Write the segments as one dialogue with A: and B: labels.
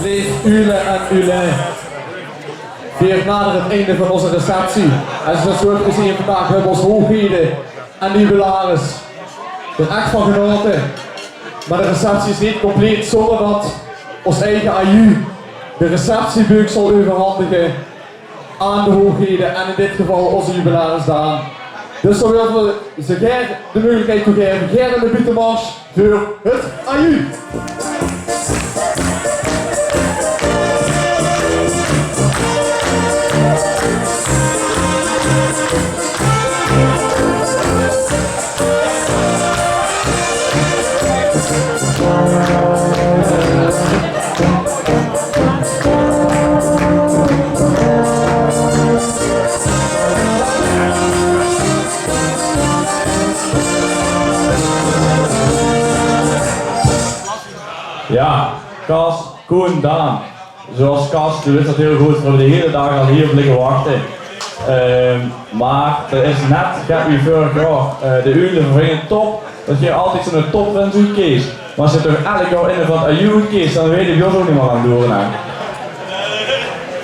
A: Leef Ule en Ule. Veert nader het einde van onze receptie. En zoals we ook gezien vandaag hebben onze hoogheden en jubilaris er echt van genoten. Maar de receptie is niet compleet zonder dat ons eigen AU de receptiebeuk zal overhandigen aan de hoogheden en in dit geval onze jubilaris Daan. Dus dan willen we ze de mogelijkheid geven, Ger en de Bietenmars voor het AU.
B: Ja, Cas, Koen, Daan. Zoals Cas, je weet dat heel goed, we hebben de hele dag al hier liggen wachten. Maar er is net, ik heb u vorig jaar de Ule vervingen top, dat je altijd zo'n topwens uitkiest. Maar als je toch elk jaar in van AU uitkiest, dan weet ik Jos ook niet meer aan het doen.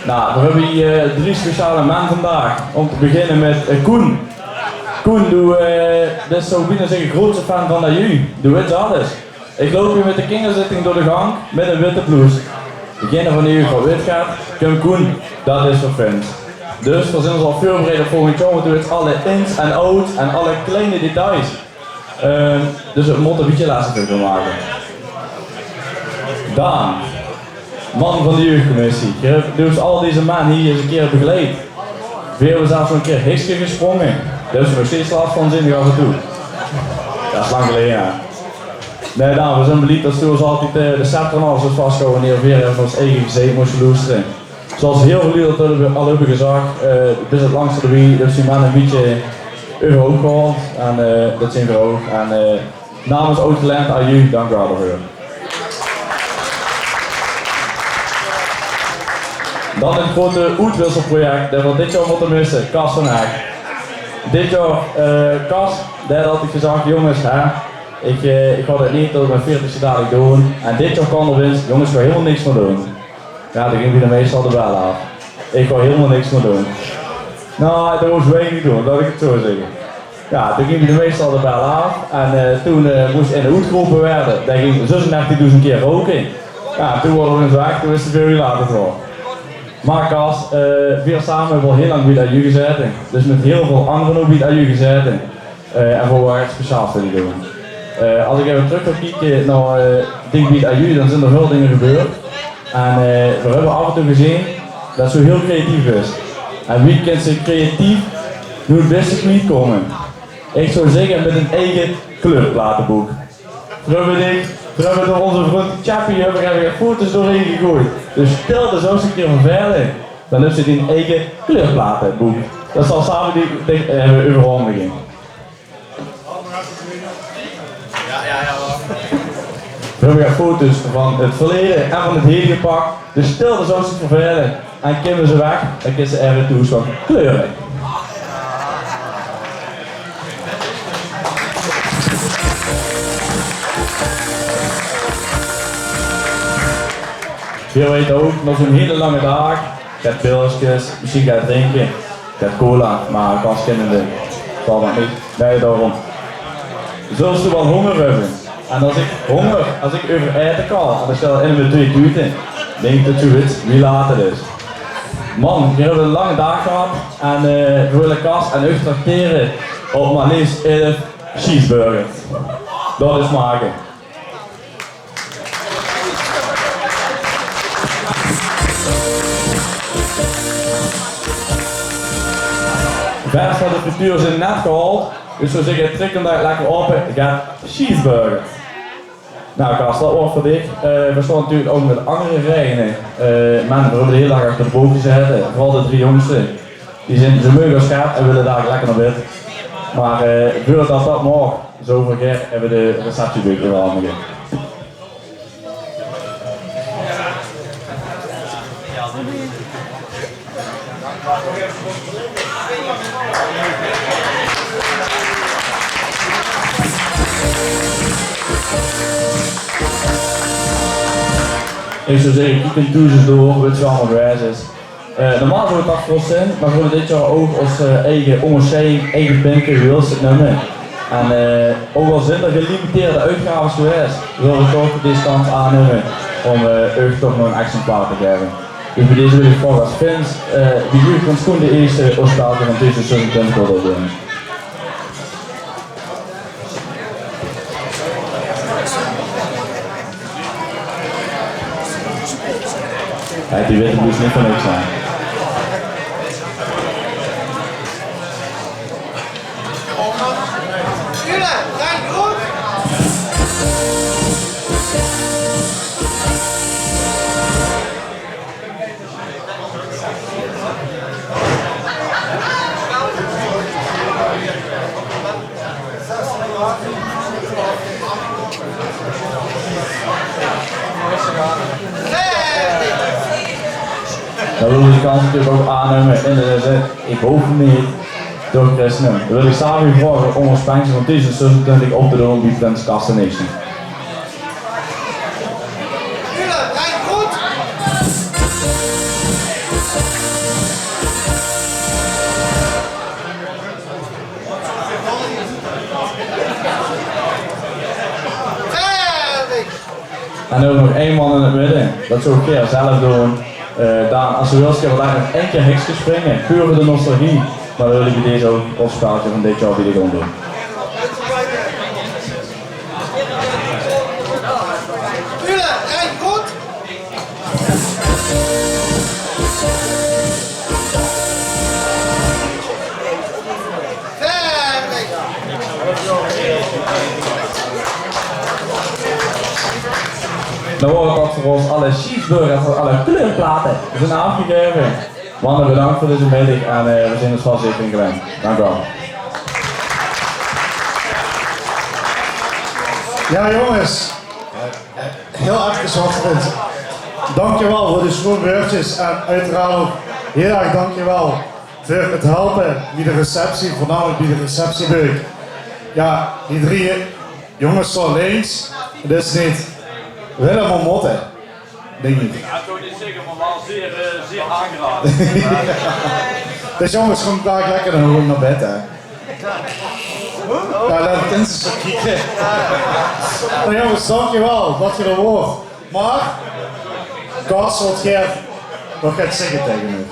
B: Nou, we hebben hier 3 speciale mannen vandaag. Om te beginnen met Koen. Koen, dit is zo binnen zeggen grootste fan van AU. Doe weet alles. Ik loop hier met de kinderzitting door de gang met een witte blouse. Degene van u van wit gaat, Kim Koen, dat is voor fans. Dus we zijn ons al veel breder volgend jaar, want we weten alle ins en outs en alle kleine details. Dus we moeten een beetje laatste film maken. Daan, man van de jeugdcommissie. Je hebt dus al deze maanden hier eens een keer begeleid. We hebben zelfs een keer Hikske gesprongen. Daar is nog steeds last van zin af en toe. Dat is lang geleden, ja. Nee, Daan, we zijn beliefd dat we altijd de scepter en alles vasthouden wanneer we weer even ons eigen gezicht moesten loesteren. Zoals heel veel jullie al hebben gezegd, het is het langste de wie, dus die mannen een beetje overhoog gehaald. En dat zijn we ook. En namens Oud Talent aan jullie, dank u wel daarvoor. Dan het grote uitwisselproject dat we dit jaar moeten missen, Cas van Eyck. Dit jaar, Cas, daar had ik gezegd, jongens, ik ga dit niet tot mijn 40ste dadelijk doen. En dit jaar kan er winst, jongens, ik ga helemaal niks meer doen. Ja, dan ging hij er meestal de bel af. Ik ga helemaal niks meer doen. Nou, dat moest wij niet doen, laat ik het zo zeggen. Ja, toen ging hij de meestal de bel af. En toen moest in de hoedgroepen werden, daar ging 36.000 keer roken. Ja, toen worden we eens weg, toen is het veel uur later voor. Maar Cas, we samen hebben al heel lang bij AU gezeten. Dus met heel veel anderen ook bij AU gezeten. En voor waar het speciaal willen doen. Als ik even terug ga kijken naar dingen bij AU, dan zijn er veel dingen gebeurd. En we hebben af en toe gezien dat ze heel creatief is. En wie kent zich creatief, nu het beste niet komen. Ik zou zeggen met een eigen kleurplatenboek. We hebben door onze vriend Chappie hebben er foto's doorheen gegooid. Dus stel er zo eens een keer van verder, dan heeft ze een eigen kleurplatenboek. Dat zal samen die overhandiging. We hebben foto's van het verleden en van het heden gepakt. Dus stel er zo eens van verder en kimmen ze weg, dan kunnen ze even toe van kleuren. Je weet ook, nog zo'n hele lange dag. Je hebt pilsjes, misschien ga je drinken. Je hebt cola, maar ik als kinderen zal dat niet. Nee, daarom. Zullen ze wel honger hebben? En als ik over eten kan, en dan stel ik in met 2 duiten, denk ik dat je weet wie laat het is. Man, we hebben een lange dag gehad en we willen Cas en u tracteren op maar liefst 11 cheeseburgers. Dat is maken. Vers van de frituur zijn net gehaald, dus we zeggen trekken daar lekker op en gaat cheeseburger. Nou Cas, dat wordt voor dit. We staan natuurlijk ook met andere rijen. Man, we hebben de hele dag achter de boven gezeten, vooral de 3 jongsten. Die zijn ze mogen scherp en willen daar lekker naar bed. Maar voordat dat mag, zo vergeet hebben we de receptiebeuk weer aan. Ik zou zeggen, keep in toezes door, weet je wel allemaal geweest is. Normaal zou het afgelost zijn, maar voor dit jaar ook als eigen onderscheiding, eigen pinken, wil het nummer. En ook al zijn er gelimiteerde uitgaven geweest, wil ik toch deze kans aannemen om u toch nog een exemplaar te geven. Dus bij deze wil ik vragen als fans, wie jullie van schoen de eerste oorsprake van 2026 willen doen. Die witte moest niet van niks zijn. Dan wil ik de kans natuurlijk ook aannemen in de zin, ik hoef hem niet door Christen. Dan wil ik samen vragen om ons pensje van 2026 op te doen bij Friends Cast Nation. En ook nog één man in het midden, dat zou ik keer zelf doen. Daan, als je wilt, kunnen we daar nog één keer heks springen, puur voor de nostalgie. Maar dan wil ik deze ook op spelletje van dit jaar weer gewoon doen. Dan wordt dat voor ons alle cheeseburgers en alle kleurplaten zijn afgegeven. Mannen, bedankt voor deze middag en we zijn dus vast even in gewend. Dank u wel.
C: Ja jongens, heel even wat vindt. Dankjewel voor de schoonbeurtjes en uiteraard ook heel erg dankjewel voor het helpen bij de receptie, voornamelijk bij de receptiebeuk. Ja, die drie jongens van links, dat is niet Willem en Motte, denk ik.
B: Ja, ik zou niet zeggen, maar wel zeer aangeraden.
C: Dus jongens, kom daar lekker dan gewoon naar bed hè. Ja, dan kunnen ze zo kieken. Nou jongens, dankjewel dat je er wordt. Maar, Kars wat Ger nog gaat zeggen tegen me.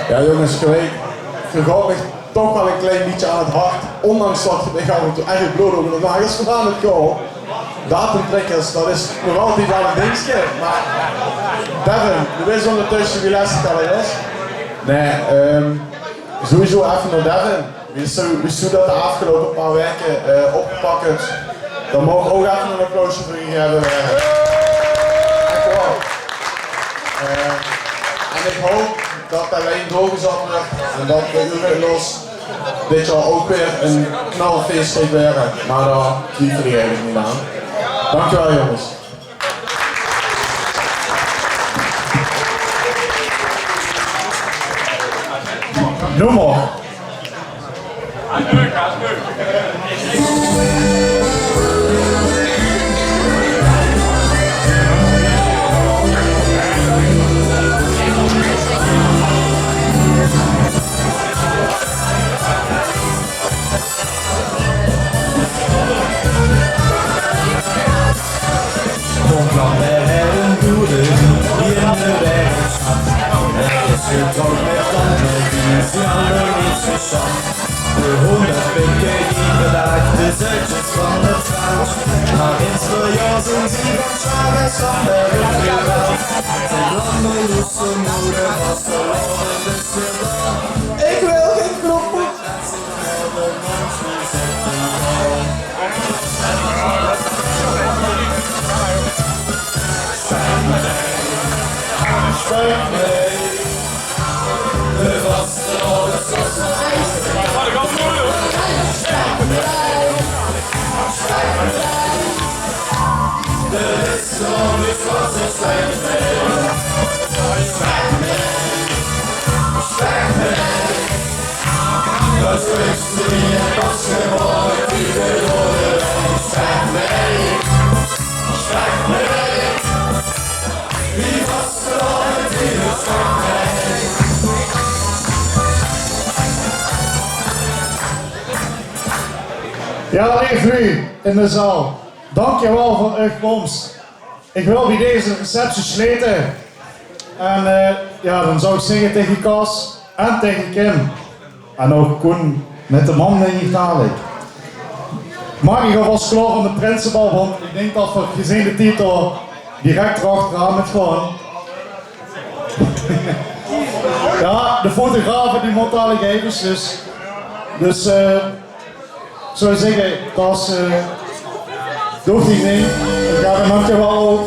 D: Ja jongens, je gaat me toch wel een klein beetje aan het hart. Ondanks dat je mij af en toe echt bloed over de nagels gedaan hebt gehouden. Datentrekkers, dat is nog altijd wel een dingetje. Maar Devin, je weet ondertussen wie lesverteller is? Nee, sowieso even naar Devin. Wie zou dat de afgelopen paar weken opgepakt heeft. Dan mogen we ook even een applausje voor je hebben. Echt waar. En ik hoop dat de lijn doorgezet wordt en dat de Urelos dit jaar ook weer een knalfeest gaat werden. Maar daar twijfel ik eigenlijk niet aan. Dankjewel jongens.
C: Noem maar.
E: De 100 pikken die bedacht, de zuidjes van het vaart. Maar eens voor jou zijn ze van Chavez van de ruggengraaf. Zijn blonde losse moeder was verloren, dus weer dan. Ik wil geen knoppen. En ze wilde mensen zetten jou. Spijt me, spijt me. De vaste ouders was nog eens. De lichtzoon is wat ze spijt mee. Spijt mee. Spijt mee. Dat wist niet en was geworden die de rode lijn. Spijt mee. Spijt mee.
C: Ja, lieve u in de zaal. Dankjewel voor uw komst. Ik wil bij deze receptie sluiten. En ja, dan zou ik zeggen tegen Cas en tegen Kim. En ook Koen met de man denk ik dadelijk. Maak ik alvast klaar van de Prinsenbal, want ik denk dat we gezien de titel direct erachteraan met gewoon. Ja, de fotografen die moet dadelijk even, dus zou ik zeggen, Cas, doe die ding. Ik ga er dankjewel ook.